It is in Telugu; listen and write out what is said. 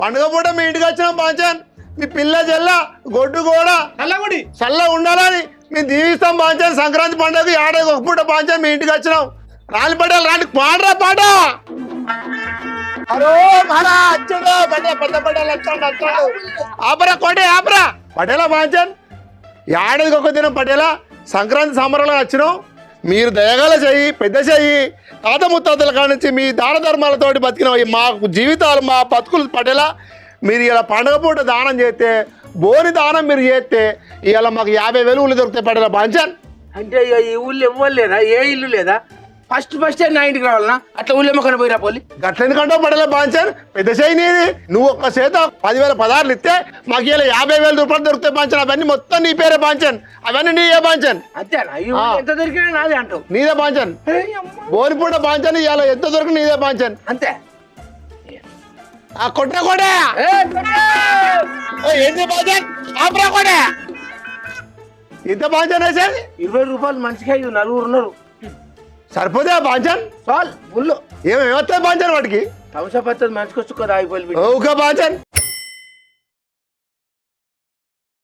పండుగ పూట మీ ఇంటికి వచ్చినాం బాంచన్. మీ పిల్ల జల్ల గొడ్డు కూడా చల్ల ఉండాలని మేము దీవిస్తాం బాంచన్. సంక్రాంతి పండుగ ఏడాది ఒక పూట బాంచన్ మీ ఇంటికి వచ్చినాం. రాలి పడాలి రాండి పాడరా పాట. అరో మరా వచ్చాడు పెద్ద పడ్డాలు వచ్చాడు. ఆపరా కోటే ఆపరా పటేలా బాంచన్. ఏడాదికి ఒక దినం పటేలా సంక్రాంతి సంబరాలు వచ్చినాం. మీరు దయగల చెయ్యి పెద్ద చెయ్యి తాత ముత్తాతల కాడ నుంచి మీ దాన ధర్మాలతోటి బతికిన మా జీవితాలు మా బతుకులు పడేలా మీరు ఇలా పండుగ పూట దానం చేస్తే బోని దానం మీరు చేస్తే ఇలా మాకు 50,000 ఊళ్ళు దొరుకుతాయి పడేలా బాంచన్. అంటే ఈ ఊళ్ళో ఇవ్వాలి లేదా ఏ ఇల్లు లేదా ఫస్ట్ నా ఇంటికి రావాలన్నా అట్లా ఊళ్ళో మొక్కన పోయిరా పోలి గట్ల ఎందుకంటే పడేలా బాంచన్. పెద్ద చెయ్యి నీది. నువ్వు ఒక్క చేత 10,000 పదార్లు ఇస్తే మాకు ఇలా 50,000 రూపాయలు దొరుకుతాయి బాంచన్. అవన్నీ మొత్తం నీ పేరే బాంచన్. అవన్నీ నీయే బాంచన్. అంతేనా ఎంత దొరికినా నాదే అంటావు. నీదే బాంచన్. బోని పూట బాంచన్ ఇలా ఎంత దొరికి నీదే బాంచన్. అంతే కొట్ట కూడా ఏంటి బాంచన్ ఆపరా కూడా ఇంత బాంచన్ వేసేది 20 రూపాయలు మనిషికి 5 నలుగురు ఉన్నారు. సరిపోతే బాంచన్ చాలు ఊళ్ళో ఏమేమి వస్తాయి బాంచన్ వాటికి. అవసరం పడుతుంది మనిషికి వచ్చి కదా అయిపోయి ఓకే బాంచన్.